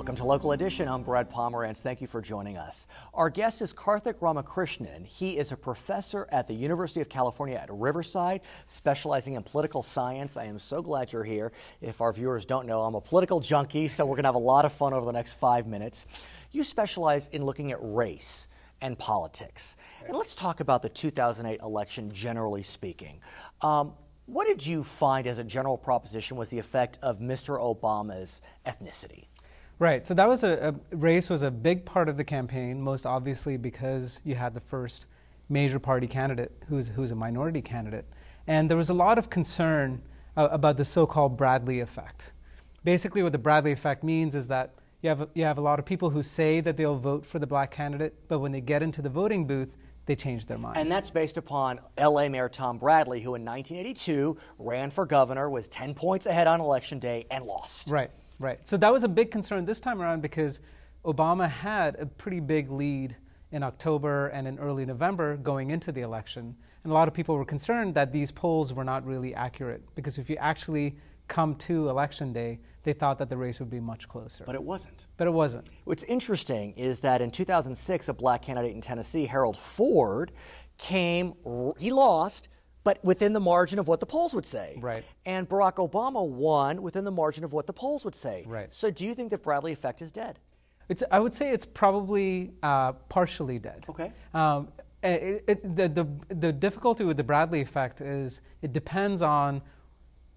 Welcome to Local Edition. I'm Brad Pomerantz. Thank you for joining us. Our guest is Karthick Ramakrishnan. He is a professor at the University of California at Riverside, specializing in political science. I am so glad you're here. If our viewers don't know, I'm a political junkie, so we're going to have a lot of fun over the next 5 minutes. You specialize in looking at race and politics. And let's talk about the 2008 election, generally speaking. What did you find as a general proposition was the effect of Mr. Obama's ethnicity? Right, so that was race was a big part of the campaign, most obviously because you had the first major party candidate who's a minority candidate. And there was a lot of concern about the so-called Bradley effect. Basically what the Bradley effect means is that you have a lot of people who say that they'll vote for the black candidate, but when they get into the voting booth, they change their mind. And that's based upon L.A. Mayor Tom Bradley, who in 1982 ran for governor, was 10 points ahead on Election Day, and lost. Right. Right. So that was a big concern this time around because Obama had a pretty big lead in October and in early November going into the election. And a lot of people were concerned that these polls were not really accurate because if you actually come to Election Day, they thought that the race would be much closer. But it wasn't. But it wasn't. What's interesting is that in 2006, a black candidate in Tennessee, Harold Ford, he lost, but within the margin of what the polls would say. Right. And Barack Obama won within the margin of what the polls would say. Right. So do you think that Bradley effect is dead? I would say it's probably partially dead. Okay. The difficulty with the Bradley effect is it depends on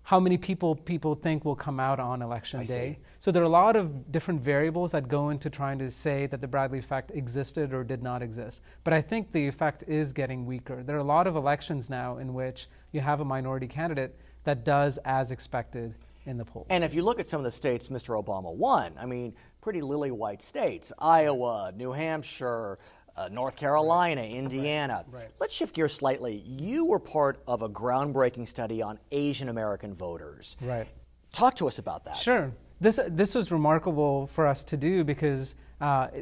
how many people think will come out on Election Day. So there are a lot of different variables that go into trying to say that the Bradley effect existed or did not exist. But I think the effect is getting weaker. There are a lot of elections now in which you have a minority candidate that does as expected in the polls. And if you look at some of the states Mr. Obama won, I mean, pretty lily-white states, Iowa, New Hampshire, North Carolina, Indiana. Right. Let's shift gears slightly. You were part of a groundbreaking study on Asian American voters. Right. Talk to us about that. Sure. This was remarkable for us to do because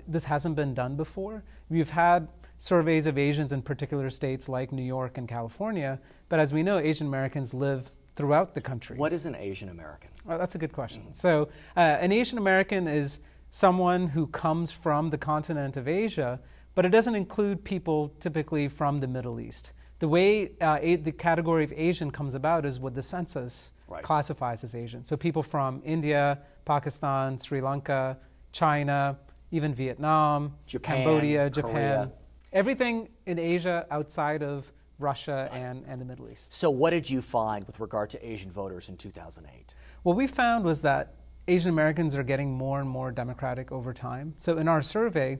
this hasn't been done before. We've had surveys of Asians in particular states like New York and California, but as we know, Asian Americans live throughout the country. What is an Asian American? Well, that's a good question. So an Asian American is someone who comes from the continent of Asia, but it doesn't include people typically from the Middle East. The way the category of Asian comes about is what the census classifies as Asian. So people from India, Pakistan, Sri Lanka, China, even Vietnam, Cambodia, Japan. Korea. Everything in Asia outside of Russia and the Middle East. So what did you find with regard to Asian voters in 2008? What we found was that Asian Americans are getting more and more democratic over time. So in our survey,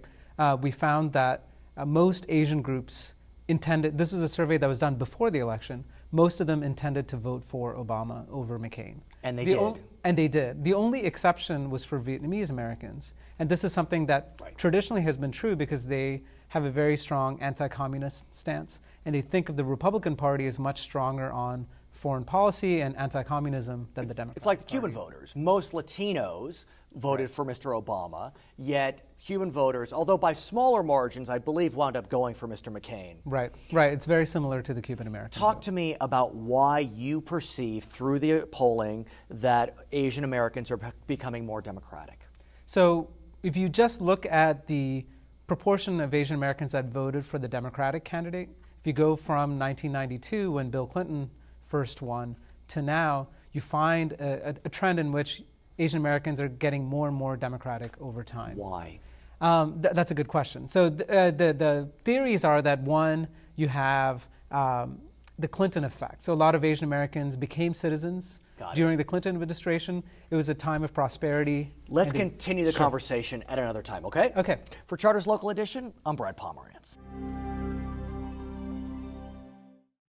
we found that most Asian groups intended, this is a survey that was done before the election, most of them intended to vote for Obama over McCain. And they did. And they did. The only exception was for Vietnamese Americans. And this is something that traditionally has been true because they have a very strong anti-communist stance. And they think of the Republican Party as much stronger on foreign policy and anti-communism than the Democratic It's like the Party. Cuban voters. Most Latinos voted for Mr. Obama, yet Cuban voters, although by smaller margins, I believe wound up going for Mr. McCain. Right. It's very similar to the Cuban American Talk vote. to me about why you perceive through the polling that Asian Americans are becoming more democratic. So if you just look at the proportion of Asian Americans that voted for the Democratic candidate, if you go from 1992 when Bill Clinton first won to now, you find a trend in which Asian Americans are getting more and more democratic over time. Why? That's a good question. So the theories are that one, you have the Clinton effect. So a lot of Asian Americans became citizens during the Clinton administration. It was a time of prosperity. Let's continue the conversation at another time, okay? Okay. For Charter's Local Edition, I'm Brad Pomerantz.